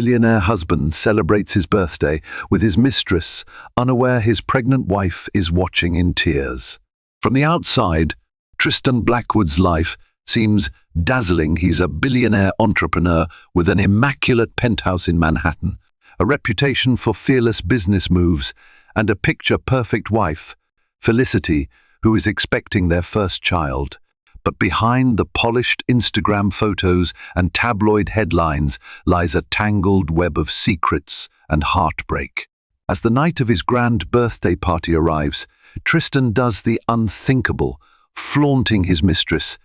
billionaire husband celebrates his birthday with his mistress, unaware his pregnant wife is watching in tears. From the outside, Tristan Blackwood's life seems dazzling. He's a billionaire entrepreneur with an immaculate penthouse in Manhattan, a reputation for fearless business moves, and a picture-perfect wife, Felicity, who is expecting their first child. But behind the polished Instagram photos and tabloid headlines lies a tangled web of secrets and heartbreak. As the night of his grand birthday party arrives, Tristan does the unthinkable, flaunting his mistress,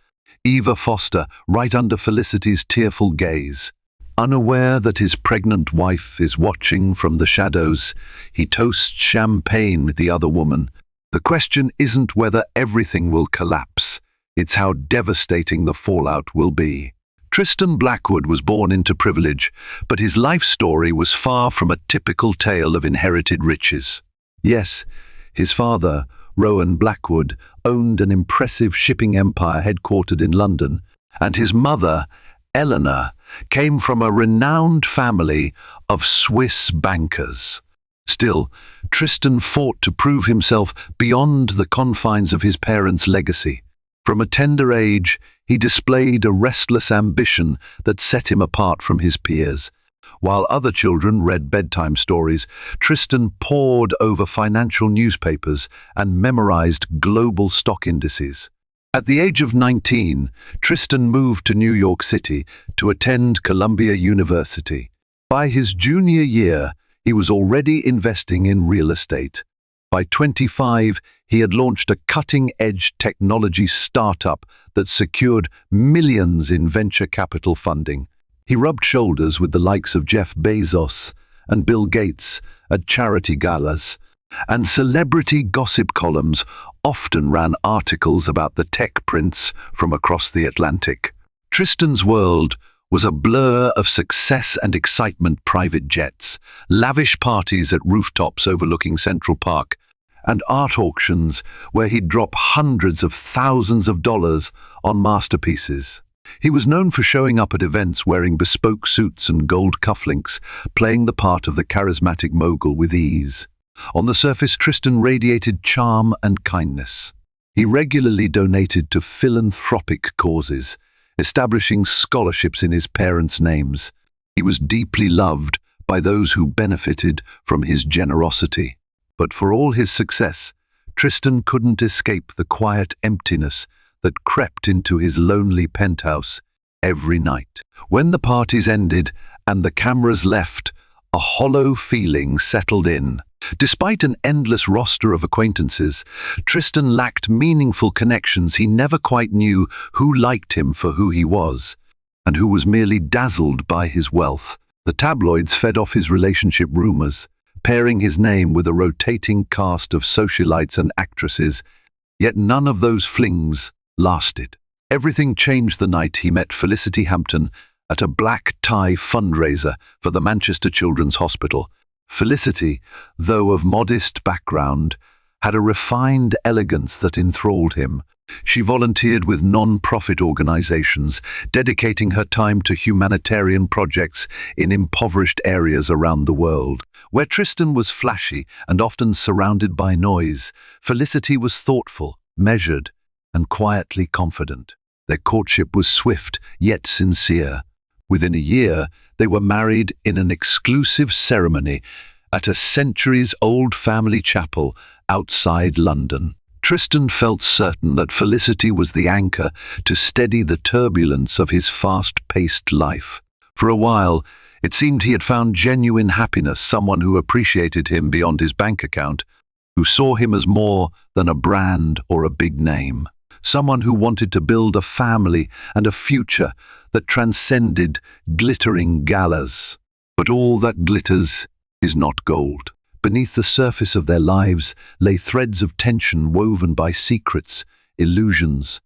Eva Foster, right under Felicity's tearful gaze. Unaware that his pregnant wife is watching from the shadows, he toasts champagne with the other woman. The question isn't whether everything will collapse, it's how devastating the fallout will be. Tristan Blackwood was born into privilege, but his life story was far from a typical tale of inherited riches. Yes, his father, Rowan Blackwood, owned an impressive shipping empire headquartered in London, and his mother, Eleanor, came from a renowned family of Swiss bankers. Still, Tristan fought to prove himself beyond the confines of his parents' legacy. From a tender age, he displayed a restless ambition that set him apart from his peers. While other children read bedtime stories, Tristan pored over financial newspapers and memorized global stock indices. At the age of 19, Tristan moved to New York City to attend Columbia University. By his junior year, he was already investing in real estate. By 25, he had launched a cutting-edge technology startup that secured millions in venture capital funding. He rubbed shoulders with the likes of Jeff Bezos and Bill Gates at charity galas, and celebrity gossip columns often ran articles about the tech prince from across the Atlantic. Tristan's world was a blur of success and excitement: private jets, lavish parties at rooftops overlooking Central Park, and art auctions where he'd drop hundreds of thousands of dollars on masterpieces. He was known for showing up at events wearing bespoke suits and gold cufflinks, playing the part of the charismatic mogul with ease. On the surface, Tristan radiated charm and kindness. He regularly donated to philanthropic causes, establishing scholarships in his parents' names. He was deeply loved by those who benefited from his generosity. But for all his success, Tristan couldn't escape the quiet emptiness that crept into his lonely penthouse every night. When the parties ended and the cameras left, a hollow feeling settled in. Despite an endless roster of acquaintances, Tristan lacked meaningful connections. He never quite knew who liked him for who he was, and who was merely dazzled by his wealth. The tabloids fed off his relationship rumors, pairing his name with a rotating cast of socialites and actresses, yet none of those flings lasted. Everything changed the night he met Felicity Hampton at a black tie fundraiser for the Manchester Children's Hospital. Felicity, though of modest background, had a refined elegance that enthralled him. She volunteered with non-profit organizations, dedicating her time to humanitarian projects in impoverished areas around the world. Where Tristan was flashy and often surrounded by noise, Felicity was thoughtful, measured, and quietly confident. Their courtship was swift yet sincere. Within a year, they were married in an exclusive ceremony at a centuries-old family chapel outside London. Tristan felt certain that Felicity was the anchor to steady the turbulence of his fast-paced life. For a while, it seemed he had found genuine happiness, someone who appreciated him beyond his bank account, who saw him as more than a brand or a big name. Someone who wanted to build a family and a future that transcended glittering galas. But all that glitters is not gold. Beneath the surface of their lives lay threads of tension woven by secrets, illusions,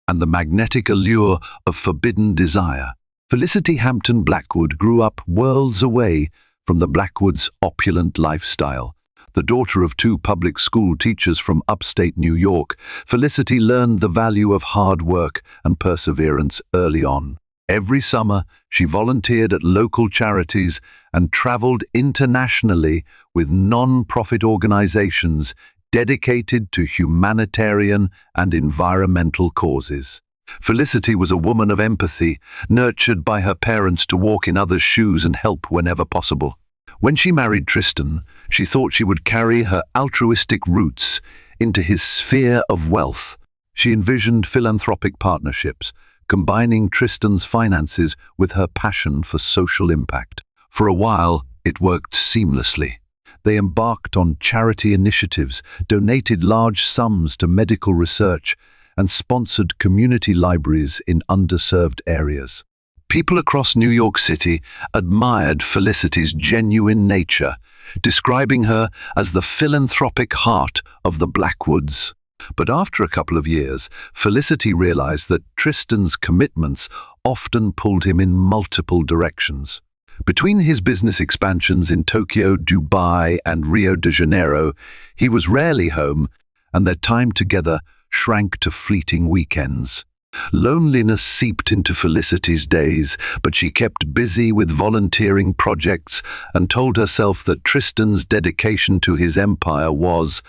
and the magnetic allure of forbidden desire. Felicity Hampton Blackwood grew up worlds away from the Blackwoods' opulent lifestyle. The daughter of two public school teachers from upstate New York, Felicity learned the value of hard work and perseverance early on. Every summer, she volunteered at local charities and traveled internationally with non-profit organizations dedicated to humanitarian and environmental causes. Felicity was a woman of empathy, nurtured by her parents to walk in others' shoes and help whenever possible. When she married Tristan, she thought she would carry her altruistic roots into his sphere of wealth. She envisioned philanthropic partnerships, combining Tristan's finances with her passion for social impact. For a while, it worked seamlessly. They embarked on charity initiatives, donated large sums to medical research, and sponsored community libraries in underserved areas. People across New York City admired Felicity's genuine nature, describing her as the philanthropic heart of the Blackwoods. But after a couple of years, Felicity realized that Tristan's commitments often pulled him in multiple directions. Between his business expansions in Tokyo, Dubai, and Rio de Janeiro, he was rarely home, and their time together shrank to fleeting weekends. Loneliness seeped into Felicity's days, but she kept busy with volunteering projects and told herself that Tristan's dedication to his empire was,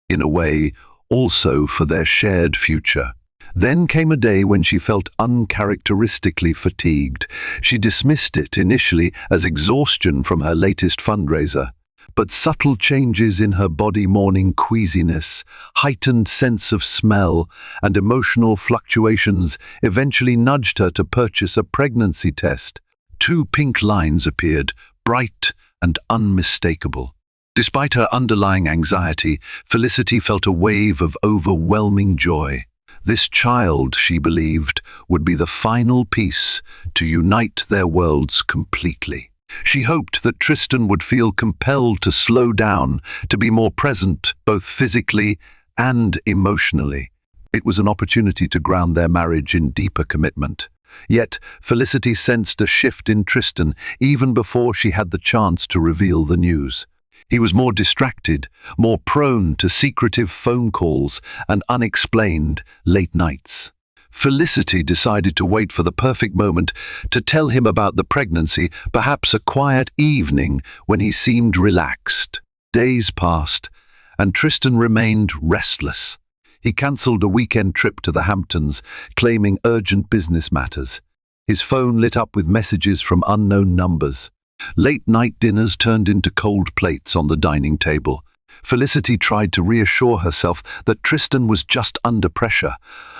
in a way, also for their shared future. Then came a day when she felt uncharacteristically fatigued. She dismissed it initially as exhaustion from her latest fundraiser. But subtle changes in her body, morning queasiness, heightened sense of smell, and emotional fluctuations eventually nudged her to purchase a pregnancy test. 2 pink lines appeared, bright and unmistakable. Despite her underlying anxiety, Felicity felt a wave of overwhelming joy. This child, she believed, would be the final piece to unite their worlds completely. She hoped that Tristan would feel compelled to slow down, to be more present, both physically and emotionally. It was an opportunity to ground their marriage in deeper commitment. Yet, Felicity sensed a shift in Tristan even before she had the chance to reveal the news. He was more distracted, more prone to secretive phone calls and unexplained late nights. Felicity decided to wait for the perfect moment to tell him about the pregnancy, perhaps a quiet evening when he seemed relaxed. Days passed, and Tristan remained restless. He cancelled a weekend trip to the Hamptons, claiming urgent business matters. His phone lit up with messages from unknown numbers. Late-night dinners turned into cold plates on the dining table. Felicity tried to reassure herself that Tristan was just under pressure.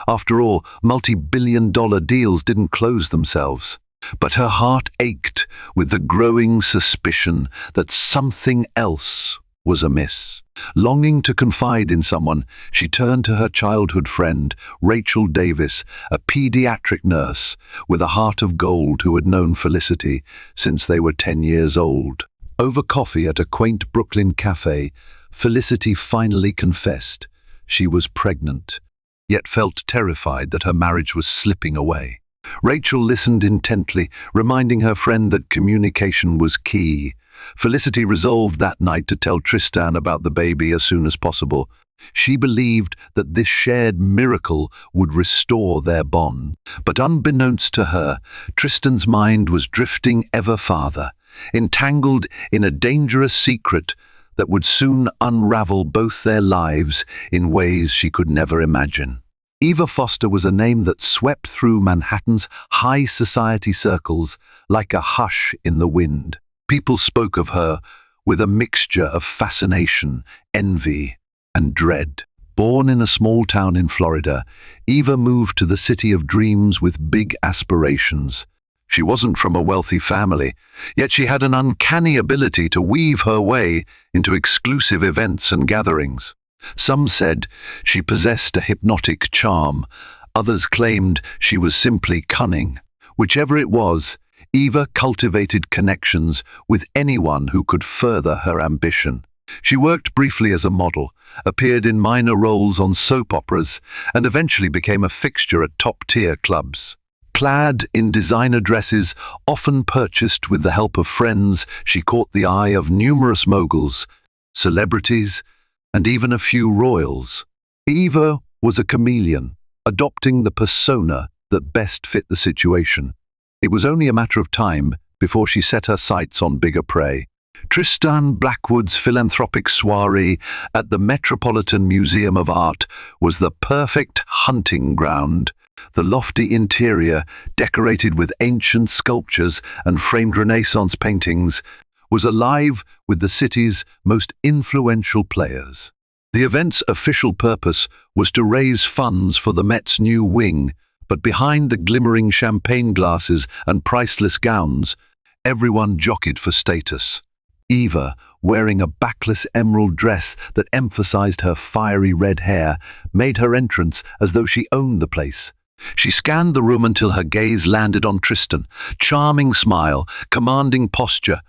After all, multi-billion-dollar deals didn't close themselves. But her heart ached with the growing suspicion that something else was amiss. Longing to confide in someone, she turned to her childhood friend, Rachel Davis, a pediatric nurse with a heart of gold who had known Felicity since they were 10 years old. Over coffee at a quaint Brooklyn cafe, Felicity finally confessed she was pregnant, yet felt terrified that her marriage was slipping away. Rachel listened intently, reminding her friend that communication was key. Felicity resolved that night to tell Tristan about the baby as soon as possible. She believed that this shared miracle would restore their bond. But unbeknownst to her, Tristan's mind was drifting ever farther, entangled in a dangerous secret that would soon unravel both their lives in ways she could never imagine. Eva Foster was a name that swept through Manhattan's high society circles like a hush in the wind. People spoke of her with a mixture of fascination, envy, and dread. Born in a small town in Florida, Eva moved to the city of dreams with big aspirations. She wasn't from a wealthy family, yet she had an uncanny ability to weave her way into exclusive events and gatherings. Some said she possessed a hypnotic charm. Others claimed she was simply cunning. Whichever it was, Eva cultivated connections with anyone who could further her ambition. She worked briefly as a model, appeared in minor roles on soap operas, and eventually became a fixture at top-tier clubs. Clad in designer dresses, often purchased with the help of friends, she caught the eye of numerous moguls, celebrities, and even a few royals. Eva was a chameleon, adopting the persona that best fit the situation. It was only a matter of time before she set her sights on bigger prey. Tristan Blackwood's philanthropic soiree at the Metropolitan Museum of Art was the perfect hunting ground. The lofty interior, decorated with ancient sculptures and framed Renaissance paintings, was alive with the city's most influential players. The event's official purpose was to raise funds for the Met's new wing, but behind the glimmering champagne glasses and priceless gowns, everyone jockeyed for status. Eva, wearing a backless emerald dress that emphasized her fiery red hair, made her entrance as though she owned the place. She scanned the room until her gaze landed on Tristan, charming smile, commanding posture,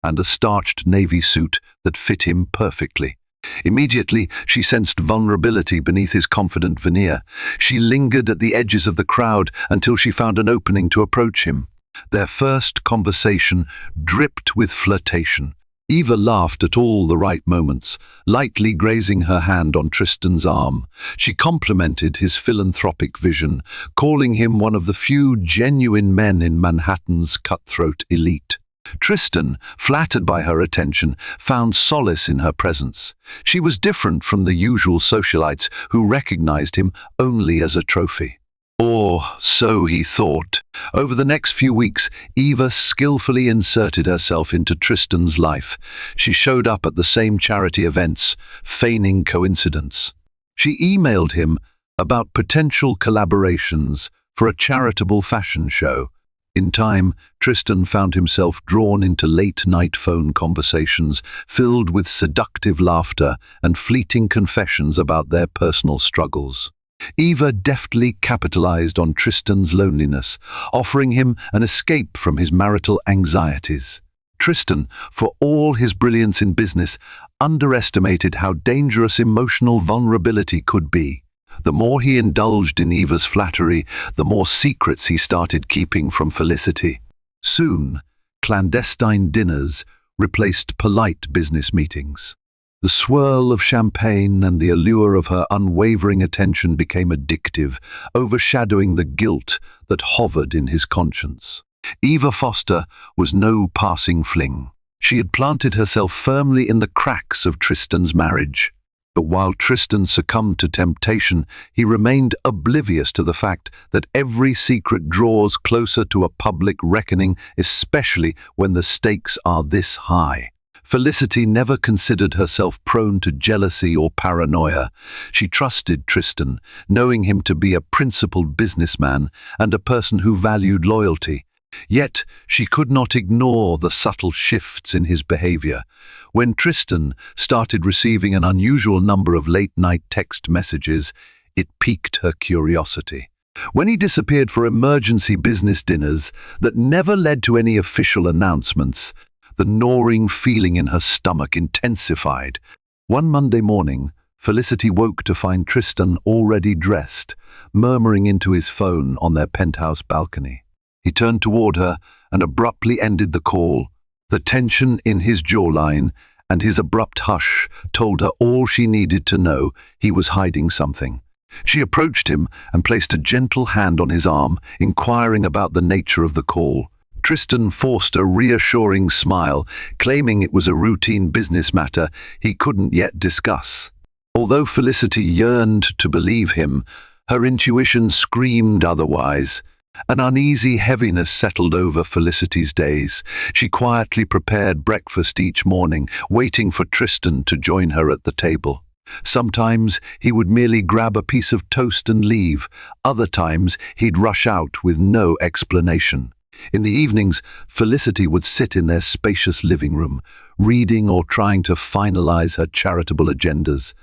and a starched navy suit that fit him perfectly. Immediately, she sensed vulnerability beneath his confident veneer. She lingered at the edges of the crowd until she found an opening to approach him. Their first conversation dripped with flirtation. Eva laughed at all the right moments, lightly grazing her hand on Tristan's arm. She complimented his philanthropic vision, calling him one of the few genuine men in Manhattan's cutthroat elite. Tristan, flattered by her attention, found solace in her presence. She was different from the usual socialites who recognized him only as a trophy. Or so he thought. Over the next few weeks, Eva skillfully inserted herself into Tristan's life. She showed up at the same charity events, feigning coincidence. She emailed him about potential collaborations for a charitable fashion show. In time, Tristan found himself drawn into late-night phone conversations filled with seductive laughter and fleeting confessions about their personal struggles. Eva deftly capitalized on Tristan's loneliness, offering him an escape from his marital anxieties. Tristan, for all his brilliance in business, underestimated how dangerous emotional vulnerability could be. The more he indulged in Eva's flattery, the more secrets he started keeping from Felicity. Soon, clandestine dinners replaced polite business meetings. The swirl of champagne and the allure of her unwavering attention became addictive, overshadowing the guilt that hovered in his conscience. Eva Foster was no passing fling. She had planted herself firmly in the cracks of Tristan's marriage. But while Tristan succumbed to temptation, he remained oblivious to the fact that every secret draws closer to a public reckoning, especially when the stakes are this high. Felicity never considered herself prone to jealousy or paranoia. She trusted Tristan, knowing him to be a principled businessman and a person who valued loyalty. Yet she could not ignore the subtle shifts in his behavior. When Tristan started receiving an unusual number of late-night text messages, it piqued her curiosity. When he disappeared for emergency business dinners that never led to any official announcements, the gnawing feeling in her stomach intensified. One Monday morning, Felicity woke to find Tristan already dressed, murmuring into his phone on their penthouse balcony. He turned toward her and abruptly ended the call. The tension in his jawline and his abrupt hush told her all she needed to know: he was hiding something. She approached him and placed a gentle hand on his arm, inquiring about the nature of the call. Tristan forced a reassuring smile, claiming it was a routine business matter he couldn't yet discuss. Although Felicity yearned to believe him, her intuition screamed otherwise. An uneasy heaviness settled over Felicity's days. She quietly prepared breakfast each morning, waiting for Tristan to join her at the table. Sometimes he would merely grab a piece of toast and leave. Other times he'd rush out with no explanation. In the evenings, Felicity would sit in their spacious living room, reading or trying to finalize her charitable agendas,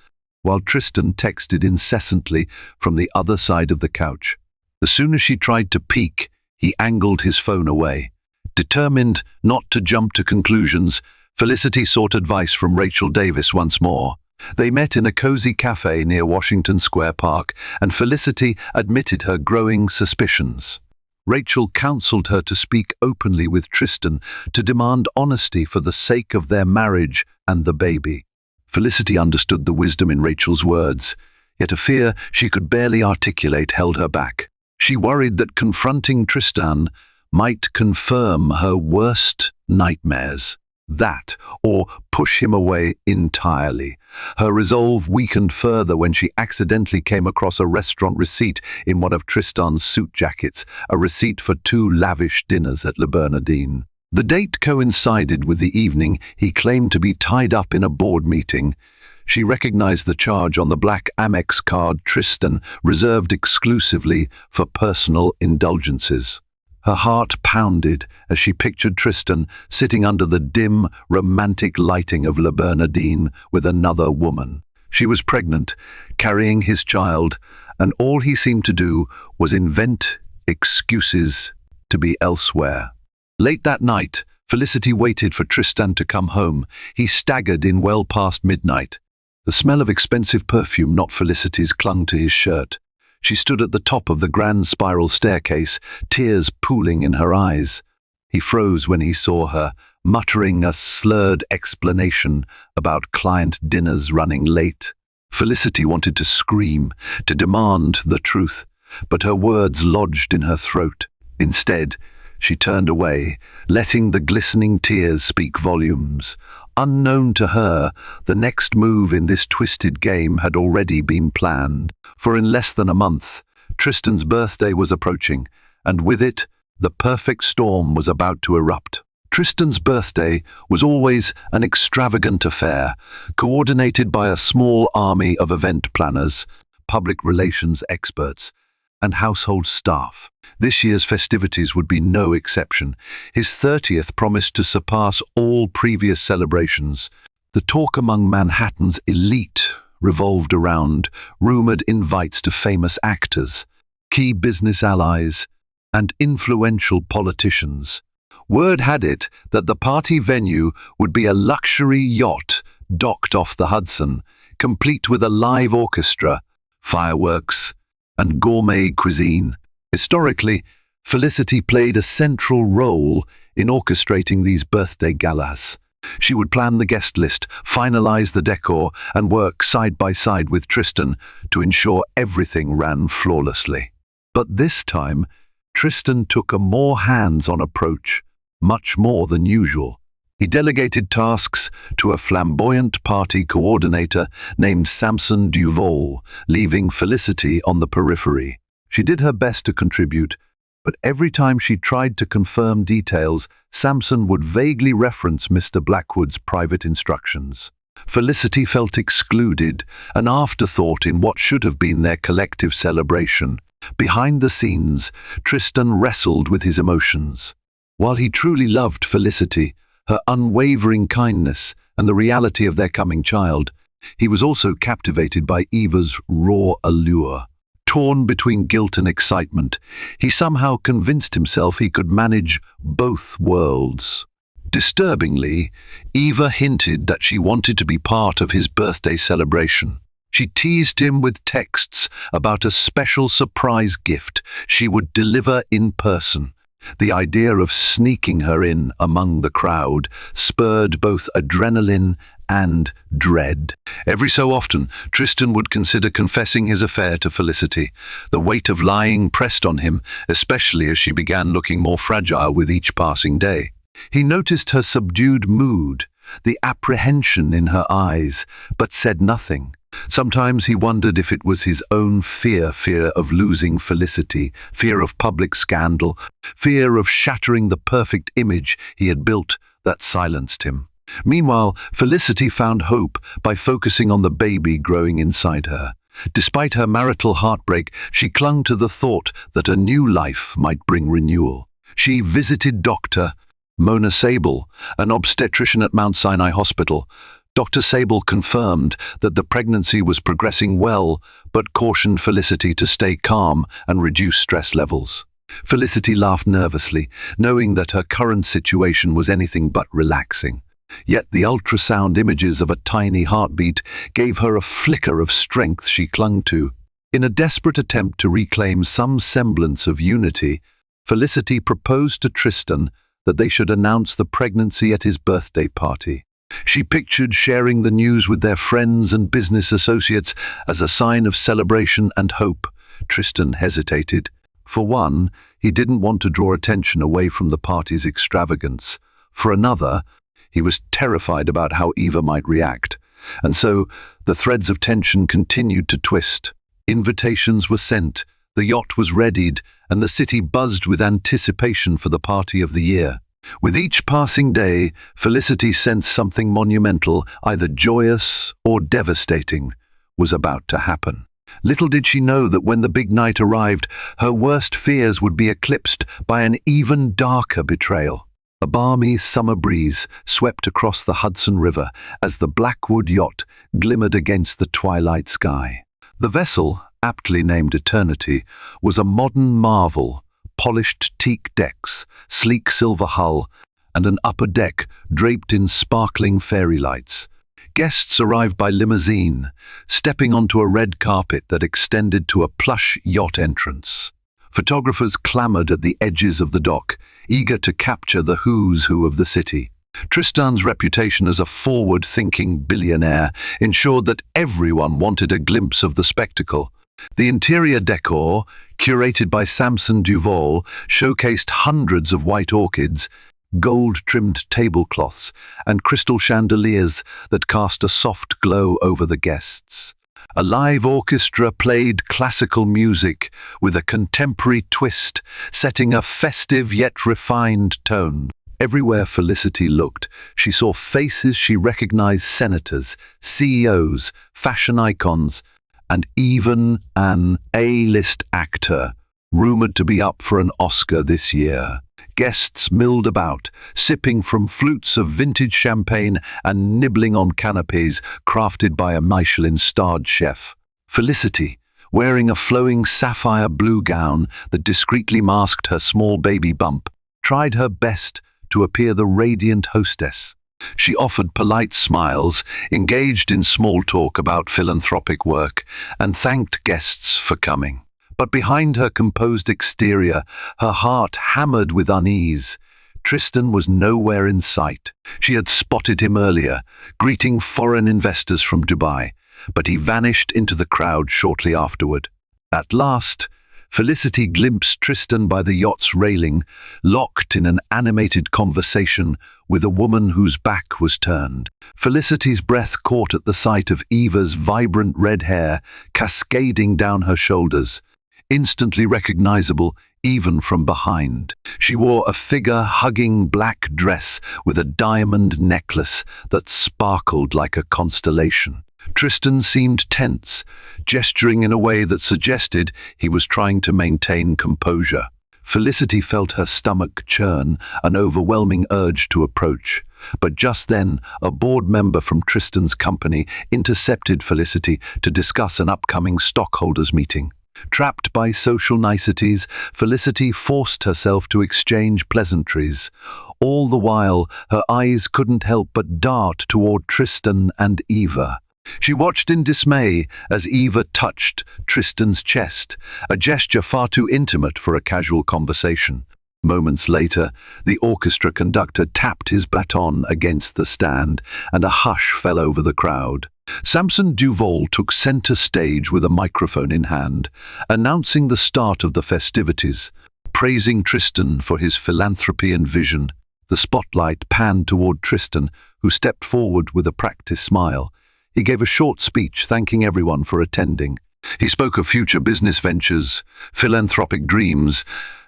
while Tristan texted incessantly from the other side of the couch. As soon as she tried to peek, he angled his phone away. Determined not to jump to conclusions, Felicity sought advice from Rachel Davis once more. They met in a cozy cafe near Washington Square Park, and Felicity admitted her growing suspicions. Rachel counseled her to speak openly with Tristan, to demand honesty for the sake of their marriage and the baby. Felicity understood the wisdom in Rachel's words, yet a fear she could barely articulate held her back. She worried that confronting Tristan might confirm her worst nightmares. That, or push him away entirely. Her resolve weakened further when she accidentally came across a restaurant receipt in one of Tristan's suit jackets, a receipt for 2 lavish dinners at Le Bernardine. The date coincided with the evening he claimed to be tied up in a board meeting. She recognized the charge on the black Amex card Tristan reserved exclusively for personal indulgences. Her heart pounded as she pictured Tristan sitting under the dim, romantic lighting of Le Bernardine with another woman. She was pregnant, carrying his child, and all he seemed to do was invent excuses to be elsewhere. Late that night, Felicity waited for Tristan to come home. He staggered in well past midnight. The smell of expensive perfume, not Felicity's, clung to his shirt. She stood at the top of the grand spiral staircase, tears pooling in her eyes. He froze when he saw her, muttering a slurred explanation about client dinners running late. Felicity wanted to scream, to demand the truth, but her words lodged in her throat. Instead, she turned away, letting the glistening tears speak volumes. Unknown to her, the next move in this twisted game had already been planned. For in less than a month, Tristan's birthday was approaching, and with it, the perfect storm was about to erupt. Tristan's birthday was always an extravagant affair, coordinated by a small army of event planners, public relations experts, and household staff. This year's festivities would be no exception. His 30th promised to surpass all previous celebrations. The talk among Manhattan's elite revolved around rumored invites to famous actors, key business allies, and influential politicians. Word had it that the party venue would be a luxury yacht docked off the Hudson, complete with a live orchestra, fireworks, and gourmet cuisine. Historically, Felicity played a central role in orchestrating these birthday galas. She would plan the guest list, finalize the decor, and work side by side with Tristan to ensure everything ran flawlessly. But this time, Tristan took a more hands-on approach, much more than usual. He delegated tasks to a flamboyant party coordinator named Samson Duval, leaving Felicity on the periphery. She did her best to contribute, but every time she tried to confirm details, Samson would vaguely reference Mr. Blackwood's private instructions. Felicity felt excluded, an afterthought in what should have been their collective celebration. Behind the scenes, Tristan wrestled with his emotions. While he truly loved Felicity, her unwavering kindness, and the reality of their coming child, he was also captivated by Eva's raw allure. Torn between guilt and excitement, he somehow convinced himself he could manage both worlds. Disturbingly, Eva hinted that she wanted to be part of his birthday celebration. She teased him with texts about a special surprise gift she would deliver in person. The idea of sneaking her in among the crowd spurred both adrenaline and dread. Every so often, Tristan would consider confessing his affair to Felicity. The weight of lying pressed on him, especially as she began looking more fragile with each passing day. He noticed her subdued mood, the apprehension in her eyes, but said nothing. Sometimes he wondered if it was his own fear of losing Felicity, fear of public scandal, fear of shattering the perfect image he had built that silenced him. Meanwhile, Felicity found hope by focusing on the baby growing inside her. Despite her marital heartbreak, she clung to the thought that a new life might bring renewal. She visited Dr. Mona Sable, an obstetrician at Mount Sinai Hospital. Dr. Sable confirmed that the pregnancy was progressing well, but cautioned Felicity to stay calm and reduce stress levels. Felicity laughed nervously, knowing that her current situation was anything but relaxing. Yet the ultrasound images of a tiny heartbeat gave her a flicker of strength she clung to. In a desperate attempt to reclaim some semblance of unity, Felicity proposed to Tristan that they should announce the pregnancy at his birthday party. She pictured sharing the news with their friends and business associates as a sign of celebration and hope. Tristan hesitated. For one, he didn't want to draw attention away from the party's extravagance. For another, he was terrified about how Eva might react. And so, the threads of tension continued to twist. Invitations were sent, the yacht was readied, and the city buzzed with anticipation for the party of the year. With each passing day, Felicity sensed something monumental, either joyous or devastating, was about to happen. Little did she know that when the big night arrived, her worst fears would be eclipsed by an even darker betrayal. A balmy summer breeze swept across the Hudson River as the Blackwood yacht glimmered against the twilight sky. The vessel, aptly named Eternity, was a modern marvel, polished teak decks, sleek silver hull, and an upper deck draped in sparkling fairy lights. Guests arrived by limousine, stepping onto a red carpet that extended to a plush yacht entrance. Photographers clamored at the edges of the dock, eager to capture the who's who of the city. Tristan's reputation as a forward-thinking billionaire ensured that everyone wanted a glimpse of the spectacle. The interior decor, curated by Samson Duval, showcased hundreds of white orchids, gold-trimmed tablecloths, and crystal chandeliers that cast a soft glow over the guests. A live orchestra played classical music with a contemporary twist, setting a festive yet refined tone. Everywhere Felicity looked, she saw faces she recognized: senators, CEOs, fashion icons, and even an A-list actor, rumored to be up for an Oscar this year. Guests milled about, sipping from flutes of vintage champagne and nibbling on canapes crafted by a Michelin-starred chef. Felicity, wearing a flowing sapphire blue gown that discreetly masked her small baby bump, tried her best to appear the radiant hostess. She offered polite smiles, engaged in small talk about philanthropic work, and thanked guests for coming. But behind her composed exterior, her heart hammered with unease. Tristan was nowhere in sight. She had spotted him earlier, greeting foreign investors from Dubai, but he vanished into the crowd shortly afterward. At last, Felicity glimpsed Tristan by the yacht's railing, locked in an animated conversation with a woman whose back was turned. Felicity's breath caught at the sight of Eva's vibrant red hair cascading down her shoulders, instantly recognizable even from behind. She wore a figure-hugging black dress with a diamond necklace that sparkled like a constellation. Tristan seemed tense, gesturing in a way that suggested he was trying to maintain composure. Felicity felt her stomach churn, an overwhelming urge to approach. But just then, a board member from Tristan's company intercepted Felicity to discuss an upcoming stockholders' meeting. Trapped by social niceties, Felicity forced herself to exchange pleasantries. All the while, her eyes couldn't help but dart toward Tristan and Eva. She watched in dismay as Eva touched Tristan's chest, a gesture far too intimate for a casual conversation. Moments later, the orchestra conductor tapped his baton against the stand, and a hush fell over the crowd. Samson Duval took center stage with a microphone in hand, announcing the start of the festivities, praising Tristan for his philanthropy and vision. The spotlight panned toward Tristan, who stepped forward with a practiced smile. He gave a short speech thanking everyone for attending. He spoke of future business ventures, philanthropic dreams,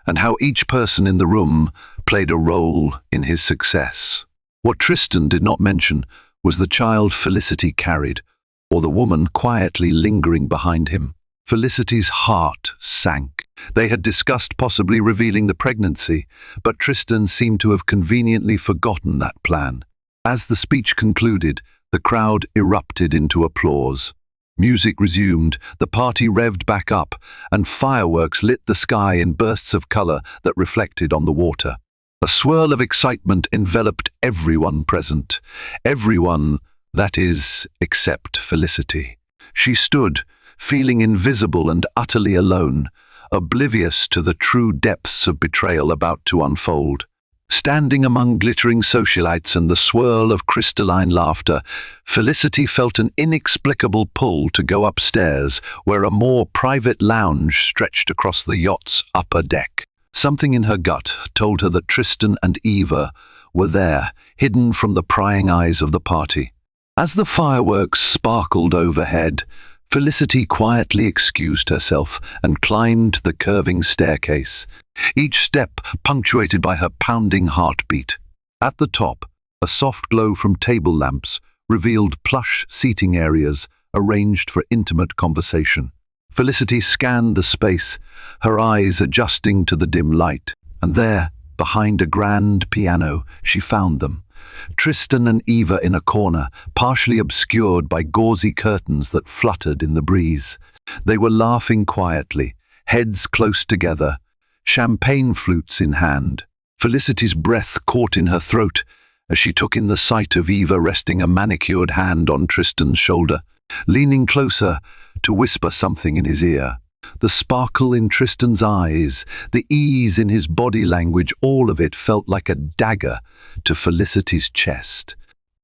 and how each person in the room played a role in his success. What Tristan did not mention was the child Felicity carried, or the woman quietly lingering behind him. Felicity's heart sank. They had discussed possibly revealing the pregnancy, but Tristan seemed to have conveniently forgotten that plan. As the speech concluded, the crowd erupted into applause. Music resumed, the party revved back up, and fireworks lit the sky in bursts of color that reflected on the water. A swirl of excitement enveloped everyone present. Everyone, that is, except Felicity. She stood, feeling invisible and utterly alone, oblivious to the true depths of betrayal about to unfold. Standing among glittering socialites and the swirl of crystalline laughter, Felicity felt an inexplicable pull to go upstairs, where a more private lounge stretched across the yacht's upper deck. Something in her gut told her that Tristan and Eva were there, hidden from the prying eyes of the party. As the fireworks sparkled overhead, Felicity quietly excused herself and climbed the curving staircase, each step punctuated by her pounding heartbeat. At the top, a soft glow from table lamps revealed plush seating areas arranged for intimate conversation. Felicity scanned the space, her eyes adjusting to the dim light, and there, behind a grand piano, she found them. Tristan and Eva in a corner, partially obscured by gauzy curtains that fluttered in the breeze. They were laughing quietly, heads close together, champagne flutes in hand. Felicity's breath caught in her throat as she took in the sight of Eva resting a manicured hand on Tristan's shoulder, leaning closer to whisper something in his ear. The sparkle in Tristan's eyes, the ease in his body language, all of it felt like a dagger to Felicity's chest.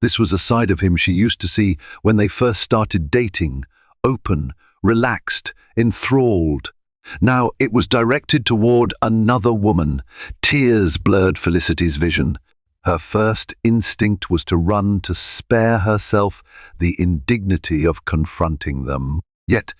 This was a side of him she used to see when they first started dating, open, relaxed, enthralled. Now it was directed toward another woman. Tears blurred Felicity's vision. Her first instinct was to run to spare herself the indignity of confronting them. Yet,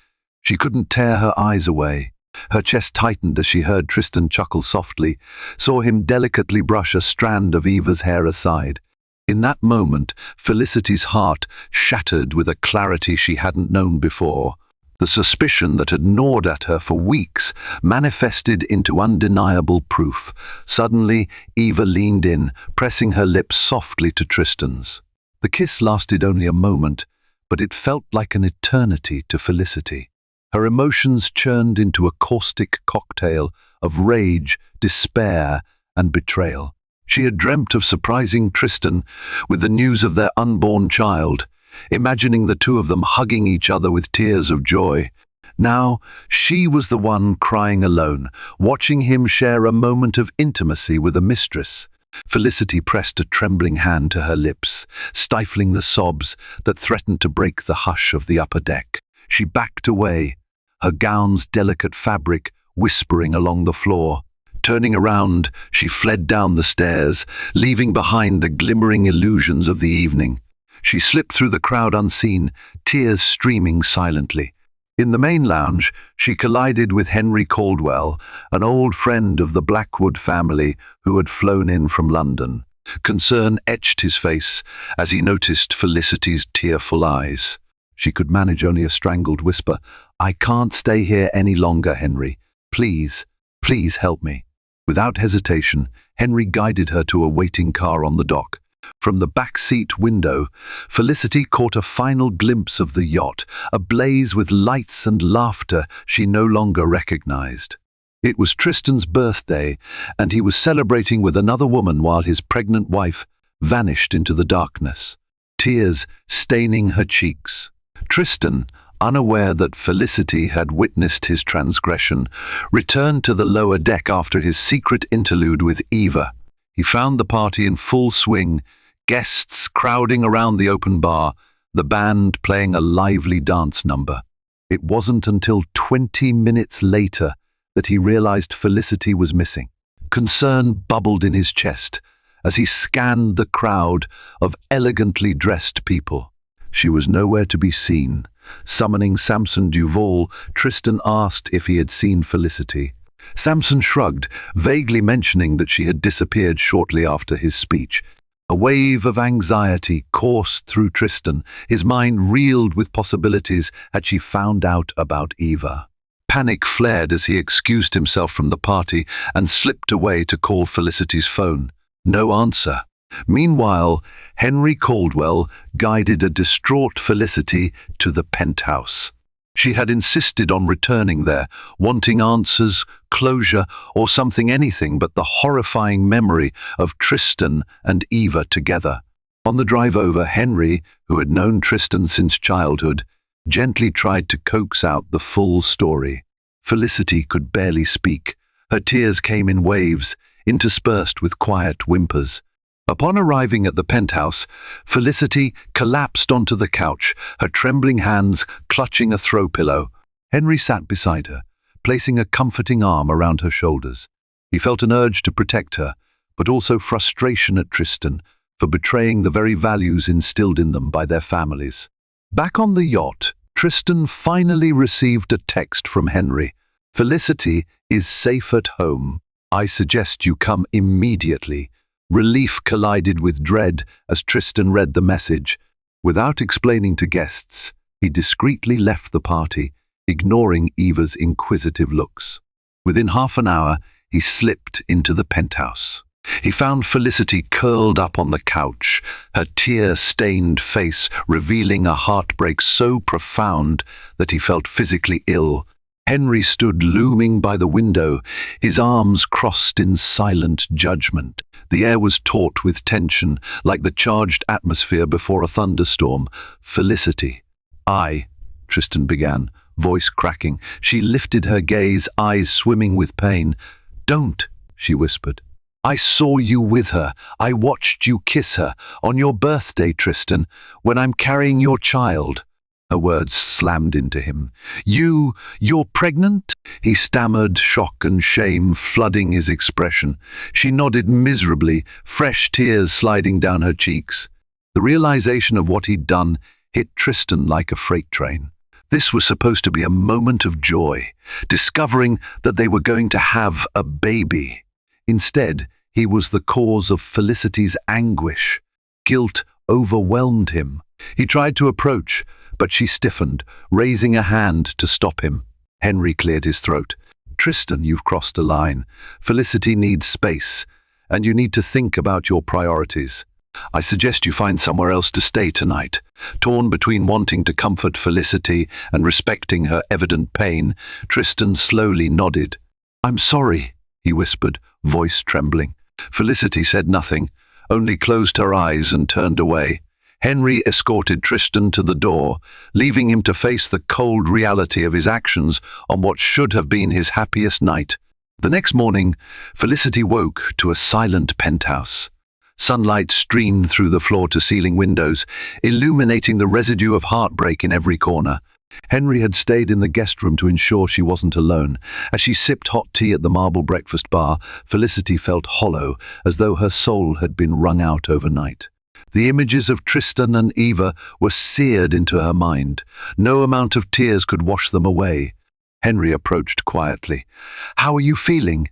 she couldn't tear her eyes away. Her chest tightened as she heard Tristan chuckle softly, saw him delicately brush a strand of Eva's hair aside. In that moment, Felicity's heart shattered with a clarity she hadn't known before. The suspicion that had gnawed at her for weeks manifested into undeniable proof. Suddenly, Eva leaned in, pressing her lips softly to Tristan's. The kiss lasted only a moment, but it felt like an eternity to Felicity. Her emotions churned into a caustic cocktail of rage, despair, and betrayal. She had dreamt of surprising Tristan with the news of their unborn child, imagining the two of them hugging each other with tears of joy. Now, she was the one crying alone, watching him share a moment of intimacy with a mistress. Felicity pressed a trembling hand to her lips, stifling the sobs that threatened to break the hush of the upper deck. She backed away, her gown's delicate fabric whispering along the floor. Turning around, she fled down the stairs, leaving behind the glimmering illusions of the evening. She slipped through the crowd unseen, tears streaming silently. In the main lounge, she collided with Henry Caldwell, an old friend of the Blackwood family who had flown in from London. Concern etched his face as he noticed Felicity's tearful eyes. She could manage only a strangled whisper. "I can't stay here any longer, Henry. Please, please help me." Without hesitation, Henry guided her to a waiting car on the dock. From the back seat window, Felicity caught a final glimpse of the yacht, ablaze with lights and laughter she no longer recognized. It was Tristan's birthday, and he was celebrating with another woman while his pregnant wife vanished into the darkness, tears staining her cheeks. Tristan, unaware that Felicity had witnessed his transgression, returned to the lower deck after his secret interlude with Eva. He found the party in full swing, guests crowding around the open bar, the band playing a lively dance number. It wasn't until 20 minutes later that he realized Felicity was missing. Concern bubbled in his chest as he scanned the crowd of elegantly dressed people. She was nowhere to be seen. Summoning Samson Duval, Tristan asked if he had seen Felicity. Samson shrugged, vaguely mentioning that she had disappeared shortly after his speech. A wave of anxiety coursed through Tristan. His mind reeled with possibilities had she found out about Eva. Panic flared as he excused himself from the party and slipped away to call Felicity's phone. No answer. Meanwhile, Henry Caldwell guided a distraught Felicity to the penthouse. She had insisted on returning there, wanting answers, closure, or anything but the horrifying memory of Tristan and Eva together. On the drive over, Henry, who had known Tristan since childhood, gently tried to coax out the full story. Felicity could barely speak. Her tears came in waves, interspersed with quiet whimpers. Upon arriving at the penthouse, Felicity collapsed onto the couch, her trembling hands clutching a throw pillow. Henry sat beside her, placing a comforting arm around her shoulders. He felt an urge to protect her, but also frustration at Tristan for betraying the very values instilled in them by their families. Back on the yacht, Tristan finally received a text from Henry. "Felicity is safe at home. I suggest you come immediately." Relief collided with dread as Tristan read the message. Without explaining to guests, he discreetly left the party, ignoring Eva's inquisitive looks. Within half an hour, he slipped into the penthouse. He found Felicity curled up on the couch, her tear-stained face revealing a heartbreak so profound that he felt physically ill. Henry stood looming by the window, his arms crossed in silent judgment. The air was taut with tension, like the charged atmosphere before a thunderstorm. "Felicity." Tristan began, voice cracking. She lifted her gaze, eyes swimming with pain. "Don't," she whispered. "I saw you with her. I watched you kiss her. On your birthday, Tristan, when I'm carrying your child." Her words slammed into him. You're pregnant?" He stammered, shock and shame flooding his expression. She nodded miserably, fresh tears sliding down her cheeks. The realization of what he'd done hit Tristan like a freight train. This was supposed to be a moment of joy, discovering that they were going to have a baby. Instead, he was the cause of Felicity's anguish. Guilt overwhelmed him. He tried to approach, but she stiffened, raising a hand to stop him. Henry cleared his throat. "Tristan, you've crossed a line. Felicity needs space, and you need to think about your priorities. I suggest you find somewhere else to stay tonight." Torn between wanting to comfort Felicity and respecting her evident pain, Tristan slowly nodded. "I'm sorry," he whispered, voice trembling. Felicity said nothing, only closed her eyes and turned away. Henry escorted Tristan to the door, leaving him to face the cold reality of his actions on what should have been his happiest night. The next morning, Felicity woke to a silent penthouse. Sunlight streamed through the floor-to-ceiling windows, illuminating the residue of heartbreak in every corner. Henry had stayed in the guest room to ensure she wasn't alone. As she sipped hot tea at the marble breakfast bar, Felicity felt hollow, as though her soul had been wrung out overnight. The images of Tristan and Eva were seared into her mind. No amount of tears could wash them away. Henry approached quietly. "How are you feeling?"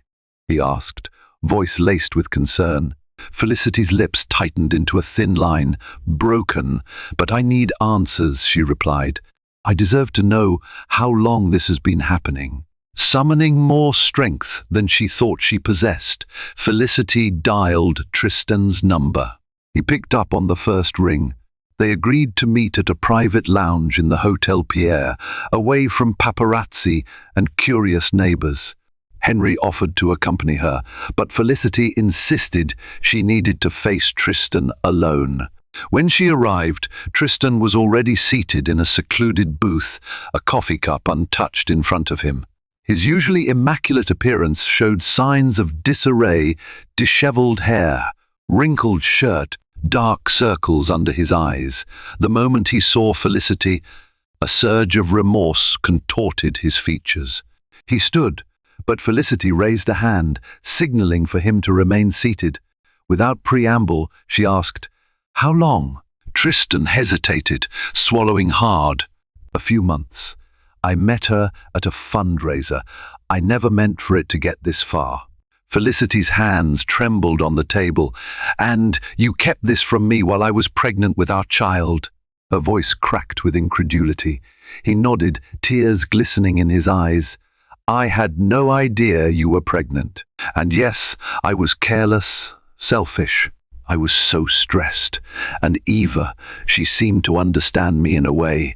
he asked, voice laced with concern. Felicity's lips tightened into a thin line. "Broken, but I need answers," she replied. "I deserve to know how long this has been happening." Summoning more strength than she thought she possessed, Felicity dialed Tristan's number. He picked up on the first ring. They agreed to meet at a private lounge in the Hotel Pierre, away from paparazzi and curious neighbors. Henry offered to accompany her, but Felicity insisted she needed to face Tristan alone. When she arrived, Tristan was already seated in a secluded booth, a coffee cup untouched in front of him. His usually immaculate appearance showed signs of disarray, disheveled hair, wrinkled shirt, dark circles under his eyes. The moment he saw Felicity, a surge of remorse contorted his features. He stood, but Felicity raised a hand, signaling for him to remain seated. Without preamble, she asked, "How long?" Tristan hesitated, swallowing hard. "A few months. I met her at a fundraiser. I never meant for it to get this far." Felicity's hands trembled on the table. "And you kept this from me while I was pregnant with our child?" Her voice cracked with incredulity. He nodded, tears glistening in his eyes. "I had no idea you were pregnant. And yes, I was careless, selfish. I was so stressed. And Eva, she seemed to understand me in a way."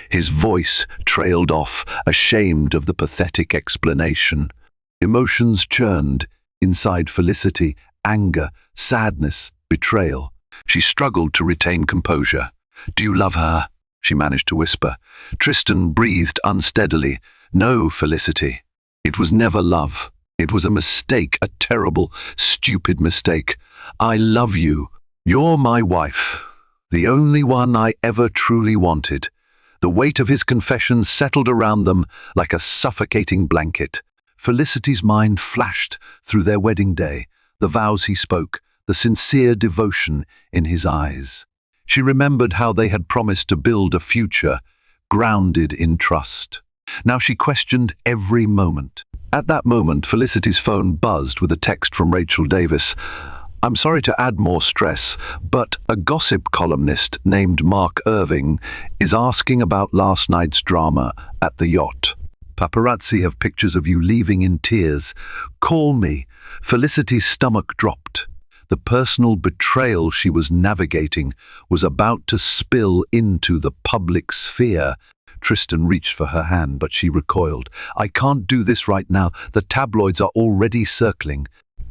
His voice trailed off, ashamed of the pathetic explanation. Emotions churned inside Felicity, anger, sadness, betrayal. She struggled to retain composure. "Do you love her?" she managed to whisper. Tristan breathed unsteadily. "No, Felicity. It was never love. It was a mistake, a terrible, stupid mistake. I love you. You're my wife, the only one I ever truly wanted. The weight of his confession settled around them like a suffocating blanket. Felicity's mind flashed through their wedding day, the vows he spoke, the sincere devotion in his eyes. She remembered how they had promised to build a future grounded in trust. Now she questioned every moment. At that moment, Felicity's phone buzzed with a text from Rachel Davis. I'm sorry to add more stress, but a gossip columnist named Mark Irving is asking about last night's drama at the yacht. Paparazzi have pictures of you leaving in tears. Call me. Felicity's stomach dropped. The personal betrayal she was navigating was about to spill into the public sphere. Tristan reached for her hand, but she recoiled. I can't do this right now. The tabloids are already circling.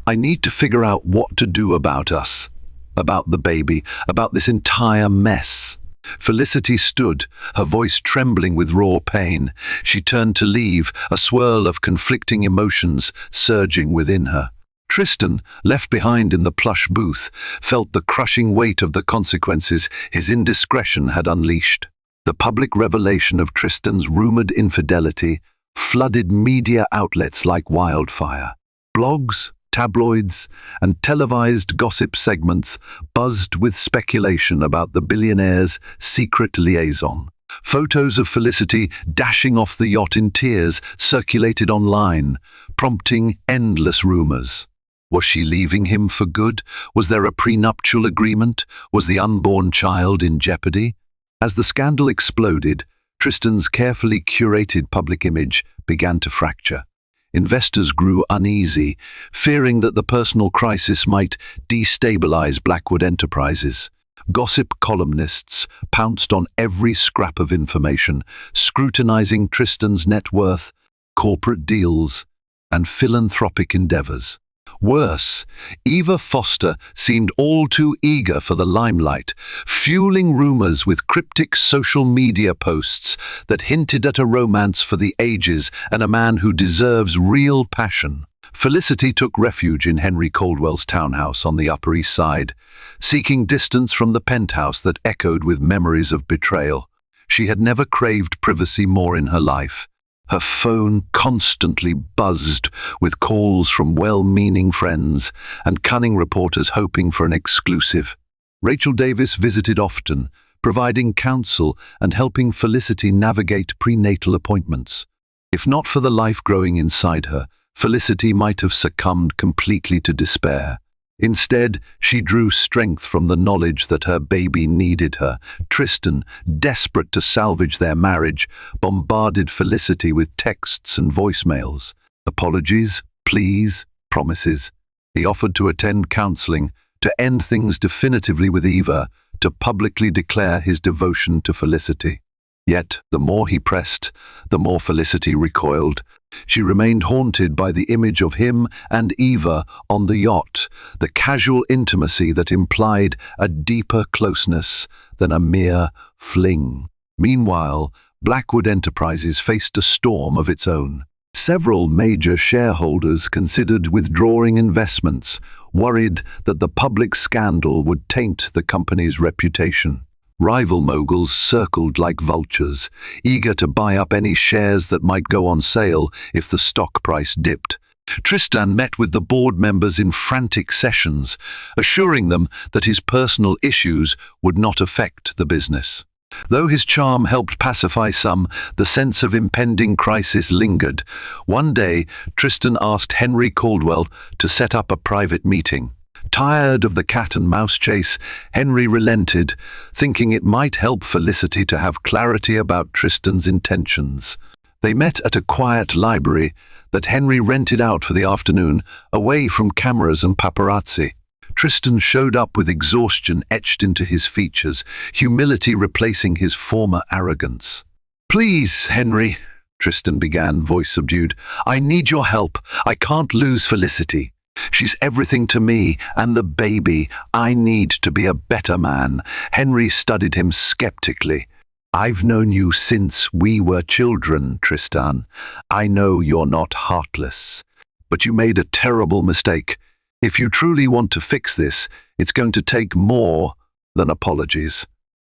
I need to figure out what to do about us, about the baby, about this entire mess. Felicity stood, her voice trembling with raw pain. She turned to leave, a swirl of conflicting emotions surging within her. Tristan, left behind in the plush booth, felt the crushing weight of the consequences his indiscretion had unleashed. The public revelation of Tristan's rumored infidelity flooded media outlets like wildfire. Blogs, tabloids, and televised gossip segments buzzed with speculation about the billionaire's secret liaison. Photos of Felicity dashing off the yacht in tears circulated online, prompting endless rumours. Was she leaving him for good? Was there a prenuptial agreement? Was the unborn child in jeopardy? As the scandal exploded, Tristan's carefully curated public image began to fracture. Investors grew uneasy, fearing that the personal crisis might destabilize Blackwood Enterprises. Gossip columnists pounced on every scrap of information, scrutinizing Tristan's net worth, corporate deals, and philanthropic endeavors. Worse, Eva Foster seemed all too eager for the limelight, fueling rumors with cryptic social media posts that hinted at a romance for the ages and a man who deserves real passion. Felicity took refuge in Henry Caldwell's townhouse on the Upper East Side, seeking distance from the penthouse that echoed with memories of betrayal. She had never craved privacy more in her life. Her phone constantly buzzed with calls from well-meaning friends and cunning reporters hoping for an exclusive. Rachel Davis visited often, providing counsel and helping Felicity navigate prenatal appointments. If not for the life growing inside her, Felicity might have succumbed completely to despair. Instead, she drew strength from the knowledge that her baby needed her. Tristan, desperate to salvage their marriage, bombarded Felicity with texts and voicemails. Apologies, pleas, promises. He offered to attend counseling, to end things definitively with Eva, to publicly declare his devotion to Felicity. Yet, the more he pressed, the more Felicity recoiled. She remained haunted by the image of him and Eva on the yacht, the casual intimacy that implied a deeper closeness than a mere fling. Meanwhile, Blackwood Enterprises faced a storm of its own. Several major shareholders considered withdrawing investments, worried that the public scandal would taint the company's reputation. Rival moguls circled like vultures, eager to buy up any shares that might go on sale if the stock price dipped. Tristan met with the board members in frantic sessions, assuring them that his personal issues would not affect the business. Though his charm helped pacify some, the sense of impending crisis lingered. One day, Tristan asked Henry Caldwell to set up a private meeting. Tired of the cat-and-mouse chase, Henry relented, thinking it might help Felicity to have clarity about Tristan's intentions. They met at a quiet library that Henry rented out for the afternoon, away from cameras and paparazzi. Tristan showed up with exhaustion etched into his features, humility replacing his former arrogance. "Please, Henry," Tristan began, voice subdued. "I need your help. I can't lose Felicity. She's everything to me and the baby. I need to be a better man." Henry studied him skeptically. "I've known you since we were children, Tristan. I know you're not heartless. But you made a terrible mistake. If you truly want to fix this, it's going to take more than apologies.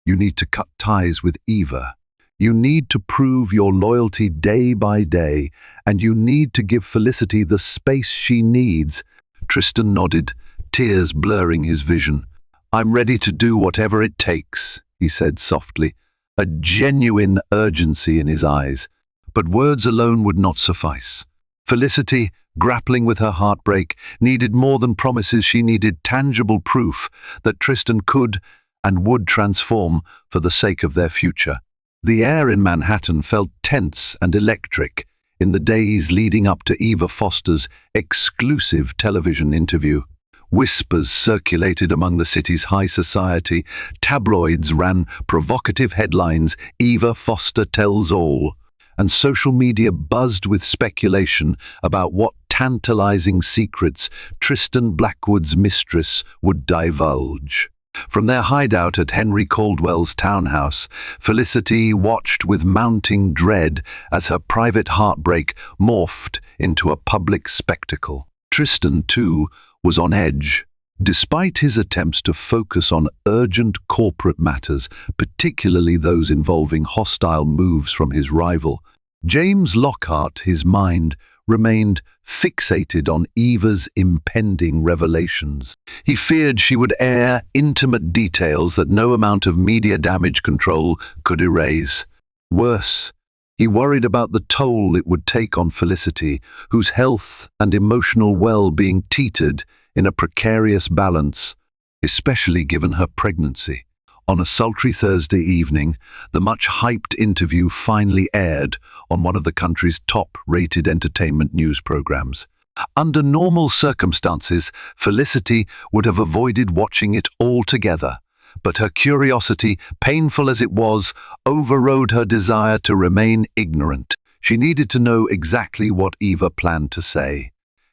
You need to cut ties with Eva. You need to prove your loyalty day by day, and you need to give Felicity the space she needs." Tristan nodded, tears blurring his vision. "I'm ready to do whatever it takes," he said softly, a genuine urgency in his eyes. But words alone would not suffice. Felicity, grappling with her heartbreak, needed more than promises. She needed tangible proof that Tristan could and would transform for the sake of their future. The air in Manhattan felt tense and electric in the days leading up to Eva Foster's exclusive television interview. Whispers circulated among the city's high society. Tabloids ran provocative headlines, "Eva Foster tells all," and social media buzzed with speculation about what tantalizing secrets Tristan Blackwood's mistress would divulge. From their hideout at Henry Caldwell's townhouse, Felicity watched with mounting dread as her private heartbreak morphed into a public spectacle. Tristan, too, was on edge. Despite his attempts to focus on urgent corporate matters, particularly those involving hostile moves from his rival, James Lockhart, his mind, remained fixated on Eva's impending revelations. He feared she would air intimate details that no amount of media damage control could erase. Worse, he worried about the toll it would take on Felicity, whose health and emotional well-being teetered in a precarious balance, especially given her pregnancy. On a sultry Thursday evening, the much-hyped interview finally aired on one of the country's top-rated entertainment news programs. Under normal circumstances, Felicity would have avoided watching it altogether, but her curiosity, painful as it was, overrode her desire to remain ignorant. She needed to know exactly what Eva planned to say.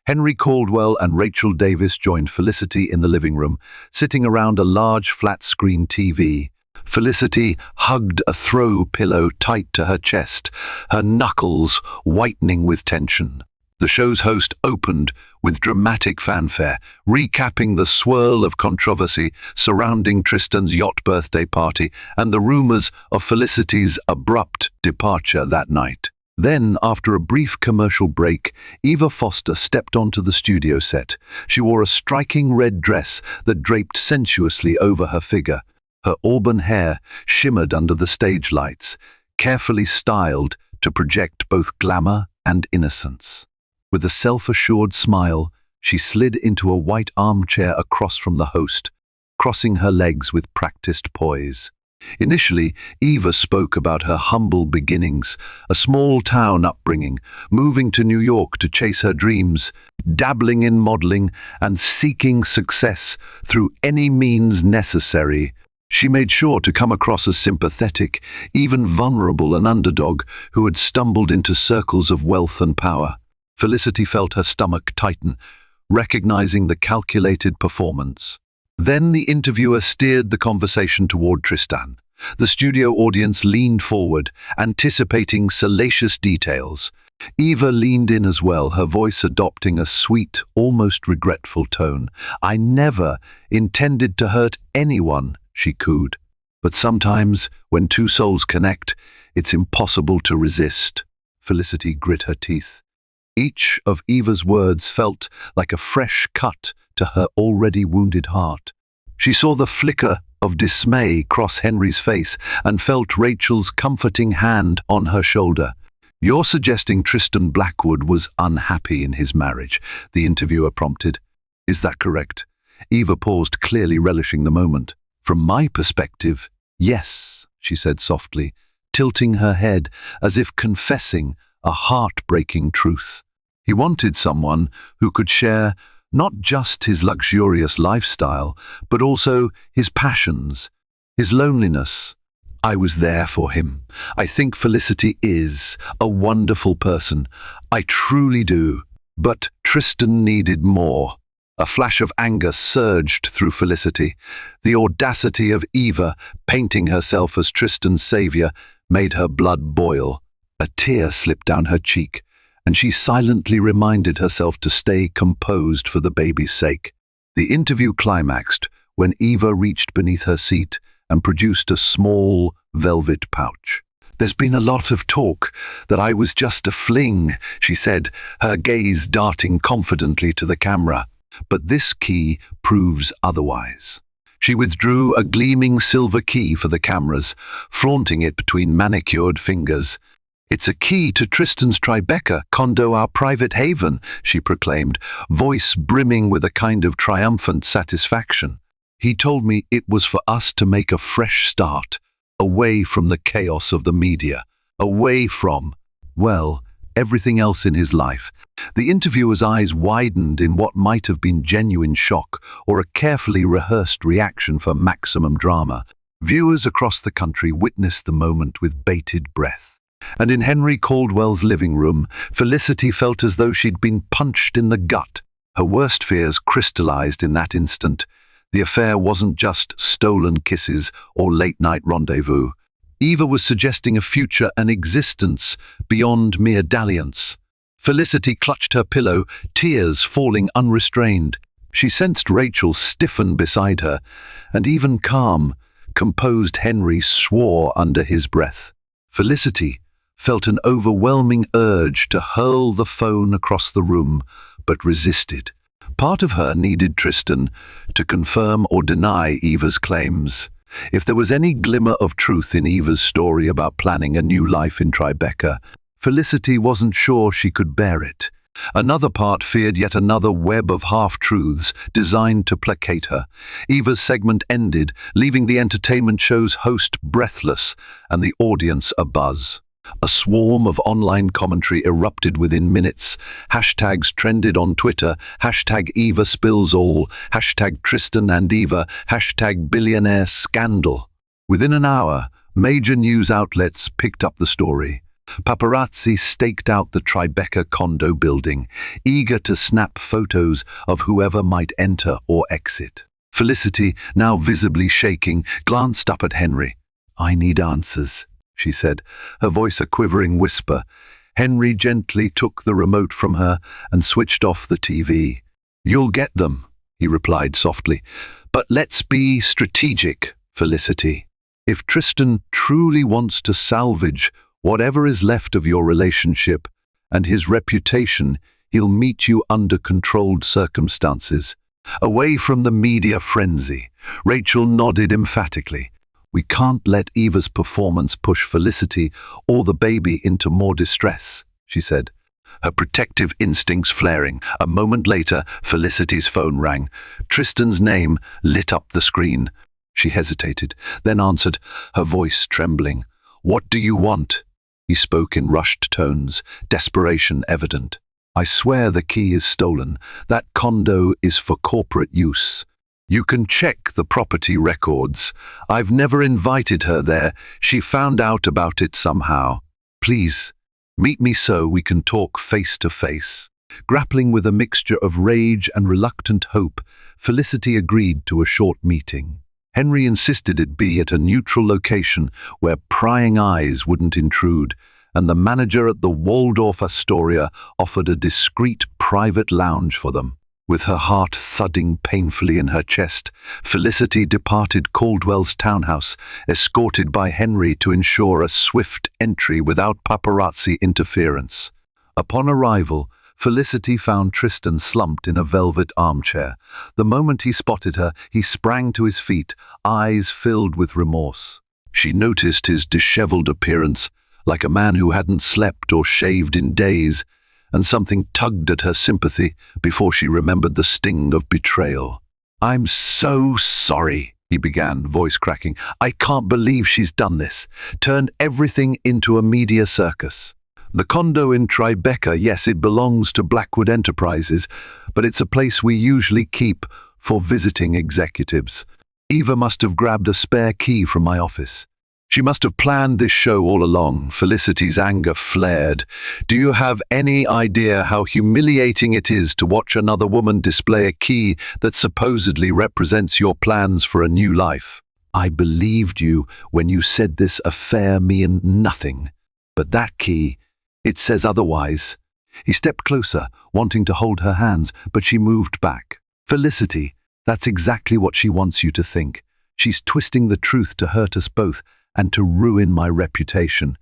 Henry Caldwell and Rachel Davis joined Felicity in the living room, sitting around a large flat-screen TV. Felicity hugged a throw pillow tight to her chest, her knuckles whitening with tension. The show's host opened with dramatic fanfare, recapping the swirl of controversy surrounding Tristan's yacht birthday party and the rumors of Felicity's abrupt departure that night. Then, after a brief commercial break, Eva Foster stepped onto the studio set. She wore a striking red dress that draped sensuously over her figure. Her auburn hair shimmered under the stage lights, carefully styled to project both glamour and innocence. With a self-assured smile, she slid into a white armchair across from the host, crossing her legs with practiced poise. Initially, Eva spoke about her humble beginnings, a small-town upbringing, moving to New York to chase her dreams, dabbling in modeling, and seeking success through any means necessary. She made sure to come across as sympathetic, even vulnerable, an underdog who had stumbled into circles of wealth and power. Felicity felt her stomach tighten, recognizing the calculated performance. Then the interviewer steered the conversation toward Tristan. The studio audience leaned forward, anticipating salacious details. Eva leaned in as well, her voice adopting a sweet, almost regretful tone. "I never intended to hurt anyone," she cooed. "But sometimes, when two souls connect, it's impossible to resist." Felicity grit her teeth. Each of Eva's words felt like a fresh cut to her already wounded heart. She saw the flicker of dismay cross Henry's face and felt Rachel's comforting hand on her shoulder. "You're suggesting Tristan Blackwood was unhappy in his marriage," the interviewer prompted. "Is that correct?" Eva paused, clearly relishing the moment. "From my perspective, yes," she said softly, tilting her head as if confessing a heartbreaking truth. He wanted someone who could share not just his luxurious lifestyle, but also his passions, his loneliness. "I was there for him. I think Felicity is a wonderful person. I truly do. But Tristan needed more." A flash of anger surged through Felicity. The audacity of Eva painting herself as Tristan's savior made her blood boil. A tear slipped down her cheek, and she silently reminded herself to stay composed for the baby's sake. The interview climaxed when Eva reached beneath her seat and produced a small velvet pouch. "There's been a lot of talk that I was just a fling," she said, her gaze darting confidently to the camera. But this key proves otherwise. She withdrew a gleaming silver key for the cameras, flaunting it between manicured fingers. "It's a key to Tristan's Tribeca condo, our private haven," she proclaimed, voice brimming with a kind of triumphant satisfaction. "He told me it was for us to make a fresh start, away from the chaos of the media, away from, well, everything else in his life." The interviewer's eyes widened in what might have been genuine shock or a carefully rehearsed reaction for maximum drama. Viewers across the country witnessed the moment with bated breath. And in Henry Caldwell's living room, Felicity felt as though she'd been punched in the gut. Her worst fears crystallized in that instant. The affair wasn't just stolen kisses or late-night rendezvous. Eva was suggesting a future, an existence beyond mere dalliance. Felicity clutched her pillow, tears falling unrestrained. She sensed Rachel stiffen beside her, and even calm, composed Henry swore under his breath. Felicity felt an overwhelming urge to hurl the phone across the room, but resisted. Part of her needed Tristan to confirm or deny Eva's claims. If there was any glimmer of truth in Eva's story about planning a new life in Tribeca, Felicity wasn't sure she could bear it. Another part feared yet another web of half-truths designed to placate her. Eva's segment ended, leaving the entertainment show's host breathless and the audience abuzz. A swarm of online commentary erupted within minutes. Hashtags trended on Twitter, hashtag Eva spills all, hashtag Tristan and Eva, hashtag Billionaire scandal. Within an hour, major news outlets picked up the story. Paparazzi staked out the Tribeca condo building, eager to snap photos of whoever might enter or exit. Felicity, now visibly shaking, glanced up at Henry. "I need answers," she said, her voice a quivering whisper. Henry gently took the remote from her and switched off the TV. "You'll get them," he replied softly. "But let's be strategic, Felicity. If Tristan truly wants to salvage whatever is left of your relationship and his reputation, he'll meet you under controlled circumstances, away from the media frenzy." Rachel nodded emphatically. "We can't let Eva's performance push Felicity or the baby into more distress," she said, her protective instincts flaring. A moment later, Felicity's phone rang. Tristan's name lit up the screen. She hesitated, then answered, her voice trembling. "What do you want?" He spoke in rushed tones, desperation evident. "I swear the key is stolen. That condo is for corporate use. You can check the property records. I've never invited her there. She found out about it somehow. Please, meet me so we can talk face to face." Grappling with a mixture of rage and reluctant hope, Felicity agreed to a short meeting. Henry insisted it be at a neutral location where prying eyes wouldn't intrude, and the manager at the Waldorf Astoria offered a discreet private lounge for them. With her heart thudding painfully in her chest, Felicity departed Caldwell's townhouse, escorted by Henry to ensure a swift entry without paparazzi interference. Upon arrival, Felicity found Tristan slumped in a velvet armchair. The moment he spotted her, he sprang to his feet, eyes filled with remorse. She noticed his disheveled appearance, like a man who hadn't slept or shaved in days, and something tugged at her sympathy before she remembered the sting of betrayal. "I'm so sorry," he began, voice cracking. "I can't believe she's done this. Turned everything into a media circus. The condo in Tribeca, yes, it belongs to Blackwood Enterprises, but it's a place we usually keep for visiting executives. Eva must have grabbed a spare key from my office. She must have planned this show all along." Felicity's anger flared. "Do you have any idea how humiliating it is to watch another woman display a key that supposedly represents your plans for a new life? I believed you when you said this affair meant nothing. But that key, it says otherwise. He stepped closer, wanting to hold her hands, but she moved back. Felicity, that's exactly what she wants you to think. She's twisting the truth to hurt us both and to ruin my reputation.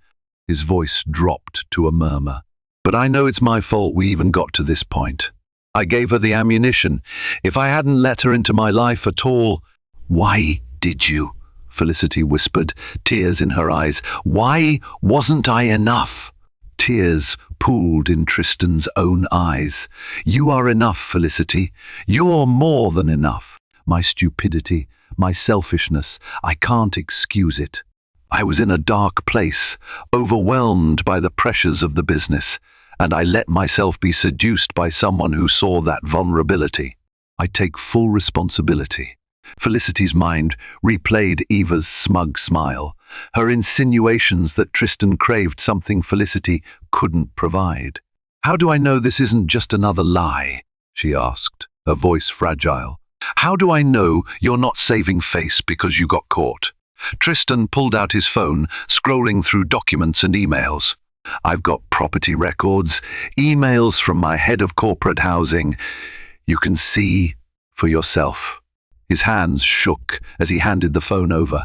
His voice dropped to a murmur. But I know it's my fault we even got to this point. I gave her the ammunition. If I hadn't let her into my life at all— Why did you? Felicity whispered, tears in her eyes. Why wasn't I enough? Tears pooled in Tristan's own eyes. You are enough, Felicity. You're more than enough. My stupidity, my selfishness, I can't excuse it. I was in a dark place, overwhelmed by the pressures of the business, and I let myself be seduced by someone who saw that vulnerability. I take full responsibility. Felicity's mind replayed Eva's smug smile, her insinuations that Tristan craved something Felicity couldn't provide. How do I know this isn't just another lie? She asked, her voice fragile. How do I know you're not saving face because you got caught? Tristan pulled out his phone, scrolling through documents and emails. I've got property records, emails from my head of corporate housing. You can see for yourself. His hands shook as he handed the phone over.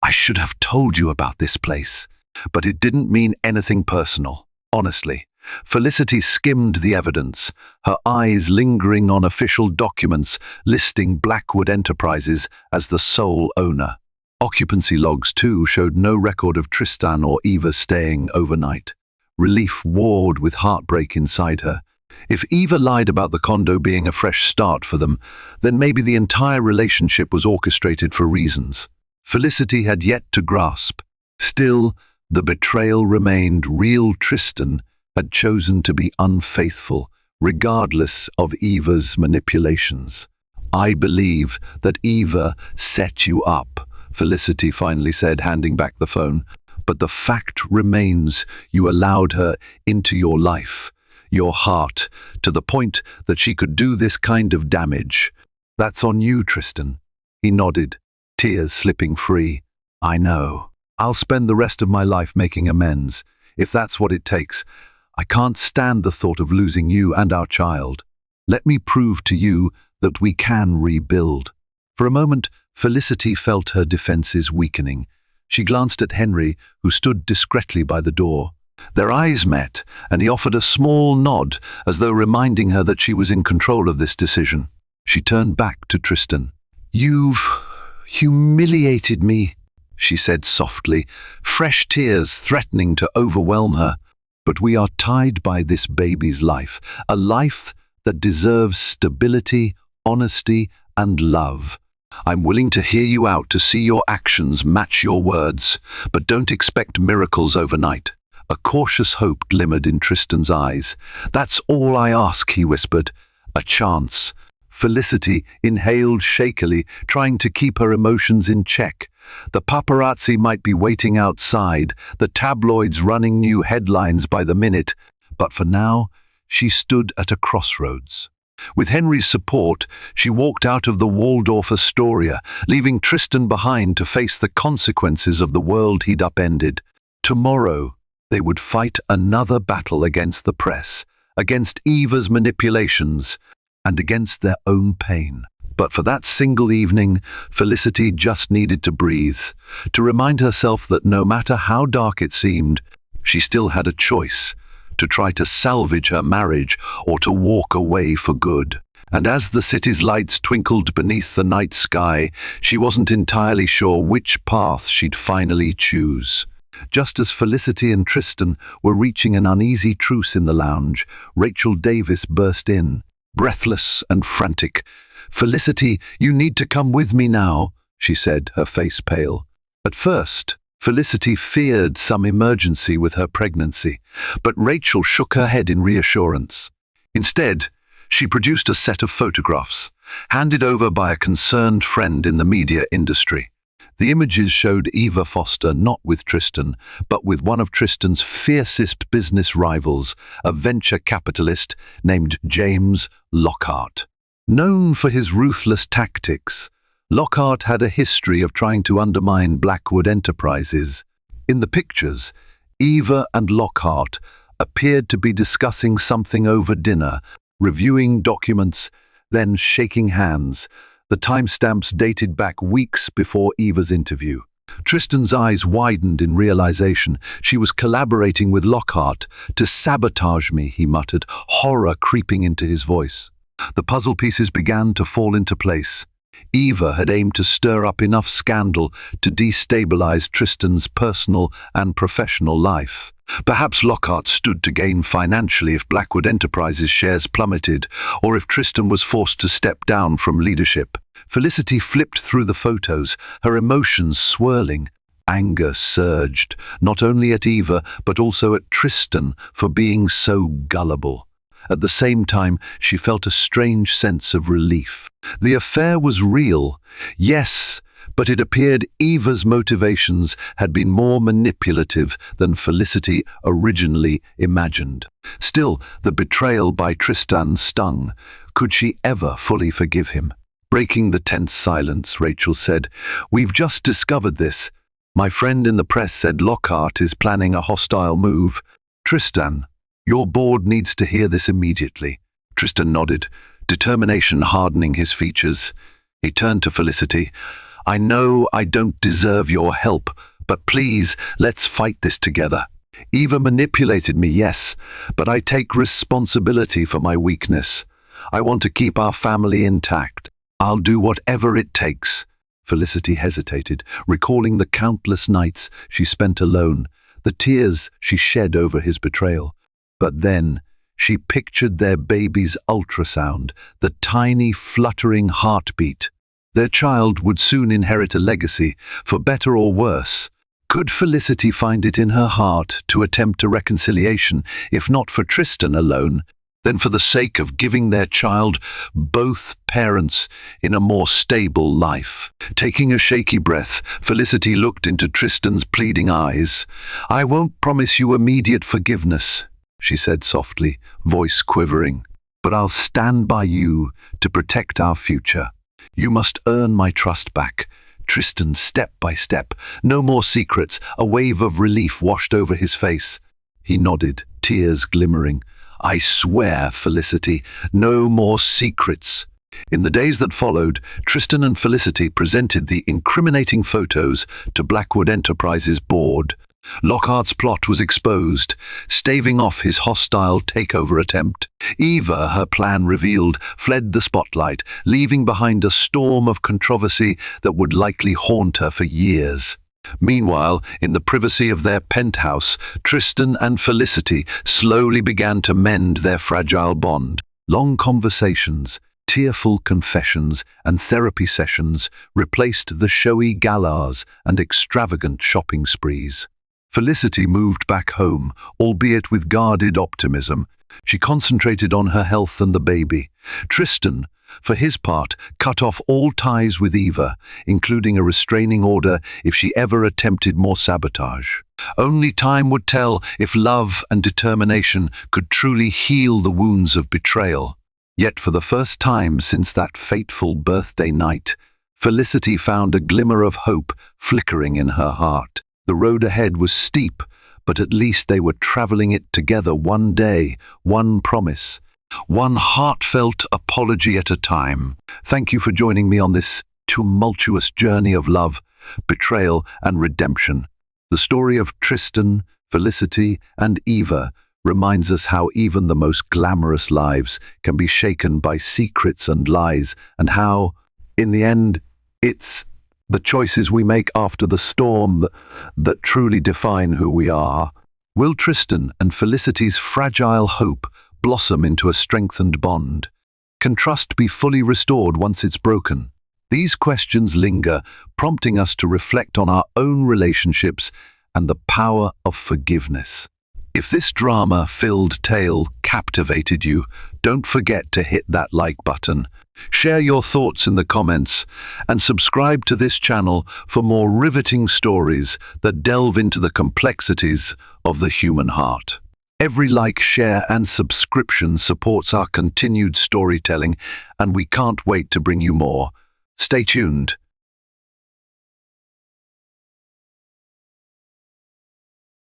I should have told you about this place, but it didn't mean anything personal, honestly. Felicity skimmed the evidence, her eyes lingering on official documents listing Blackwood Enterprises as the sole owner. Occupancy logs, too, showed no record of Tristan or Eva staying overnight. Relief warred with heartbreak inside her. If Eva lied about the condo being a fresh start for them, then maybe the entire relationship was orchestrated for reasons Felicity had yet to grasp. Still, the betrayal remained real. Tristan had chosen to be unfaithful, regardless of Eva's manipulations. I believe that Eva set you up, Felicity finally said, handing back the phone. But the fact remains you allowed her into your life, your heart, to the point that she could do this kind of damage. That's on you, Tristan. He nodded, tears slipping free. I know. I'll spend the rest of my life making amends, if that's what it takes. I can't stand the thought of losing you and our child. Let me prove to you that we can rebuild. For a moment, Felicity felt her defenses weakening. She glanced at Henry, who stood discreetly by the door. Their eyes met, and he offered a small nod, as though reminding her that she was in control of this decision. She turned back to Tristan. You've humiliated me, she said softly, fresh tears threatening to overwhelm her. But we are tied by this baby's life, a life that deserves stability, honesty, and love. I'm willing to hear you out, to see your actions match your words, but don't expect miracles overnight. A cautious hope glimmered in Tristan's eyes. That's all I ask, he whispered. A chance. Felicity inhaled shakily, trying to keep her emotions in check. The paparazzi might be waiting outside, the tabloids running new headlines by the minute, but for now, she stood at a crossroads. With Henry's support, she walked out of the Waldorf Astoria, leaving Tristan behind to face the consequences of the world he'd upended. Tomorrow, they would fight another battle against the press, against Eva's manipulations, and against their own pain. But for that single evening, Felicity just needed to breathe, to remind herself that no matter how dark it seemed, she still had a choice, to try to salvage her marriage or to walk away for good. And as the city's lights twinkled beneath the night sky, she wasn't entirely sure which path she'd finally choose. Just as Felicity and Tristan were reaching an uneasy truce in the lounge, Rachel Davis burst in, breathless and frantic. Felicity, you need to come with me now, she said, her face pale. At first, Felicity feared some emergency with her pregnancy, but Rachel shook her head in reassurance. Instead, she produced a set of photographs, handed over by a concerned friend in the media industry. The images showed Eva Foster not with Tristan, but with one of Tristan's fiercest business rivals, a venture capitalist named James Lockhart. Known for his ruthless tactics, Lockhart had a history of trying to undermine Blackwood Enterprises. In the pictures, Eva and Lockhart appeared to be discussing something over dinner, reviewing documents, then shaking hands. The timestamps dated back weeks before Eva's interview. Tristan's eyes widened in realization. She was collaborating with Lockhart to sabotage me, he muttered, horror creeping into his voice. The puzzle pieces began to fall into place. Eva had aimed to stir up enough scandal to destabilize Tristan's personal and professional life. Perhaps Lockhart stood to gain financially if Blackwood Enterprises' shares plummeted, or if Tristan was forced to step down from leadership. Felicity flipped through the photos, her emotions swirling. Anger surged, not only at Eva, but also at Tristan for being so gullible. At the same time, she felt a strange sense of relief. The affair was real, yes, but it appeared Eva's motivations had been more manipulative than Felicity originally imagined. Still, the betrayal by Tristan stung. Could she ever fully forgive him? Breaking the tense silence, Rachel said, "We've just discovered this. My friend in the press said Lockhart is planning a hostile move. Tristan, your board needs to hear this immediately." Tristan nodded, determination hardening his features. He turned to Felicity. "I know I don't deserve your help, but please, let's fight this together. Eva manipulated me, yes, but I take responsibility for my weakness. I want to keep our family intact. I'll do whatever it takes." Felicity hesitated, recalling the countless nights she spent alone, the tears she shed over his betrayal. But then she pictured their baby's ultrasound, the tiny fluttering heartbeat. Their child would soon inherit a legacy, for better or worse. Could Felicity find it in her heart to attempt a reconciliation, if not for Tristan alone, then for the sake of giving their child both parents in a more stable life? Taking a shaky breath, Felicity looked into Tristan's pleading eyes. "I won't promise you immediate forgiveness," she said softly, voice quivering, "but I'll stand by you to protect our future. You must earn my trust back." Tristan, step by step, no more secrets. A wave of relief washed over his face. He nodded, tears glimmering. "I swear, Felicity, no more secrets." In the days that followed, Tristan and Felicity presented the incriminating photos to Blackwood Enterprises' board. Lockhart's plot was exposed, staving off his hostile takeover attempt. Eva, her plan revealed, fled the spotlight, leaving behind a storm of controversy that would likely haunt her for years. Meanwhile, in the privacy of their penthouse, Tristan and Felicity slowly began to mend their fragile bond. Long conversations, tearful confessions, and therapy sessions replaced the showy galas and extravagant shopping sprees. Felicity moved back home, albeit with guarded optimism. She concentrated on her health and the baby. Tristan, for his part, cut off all ties with Eva, including a restraining order if she ever attempted more sabotage. Only time would tell if love and determination could truly heal the wounds of betrayal. Yet for the first time since that fateful birthday night, Felicity found a glimmer of hope flickering in her heart. The road ahead was steep, but at least they were traveling it together, one day, one promise, one heartfelt apology at a time. Thank you for joining me on this tumultuous journey of love, betrayal, and redemption. The story of Tristan, Felicity, and Eva reminds us how even the most glamorous lives can be shaken by secrets and lies, and how, in the end, it's the choices we make after the storm that truly define who we are. Will Tristan and Felicity's fragile hope blossom into a strengthened bond? Can trust be fully restored once it's broken? These questions linger, prompting us to reflect on our own relationships and the power of forgiveness. If this drama-filled tale captivated you, don't forget to hit that like button. Share your thoughts in the comments and subscribe to this channel for more riveting stories that delve into the complexities of the human heart. Every like, share, and subscription supports our continued storytelling, and we can't wait to bring you more. Stay tuned.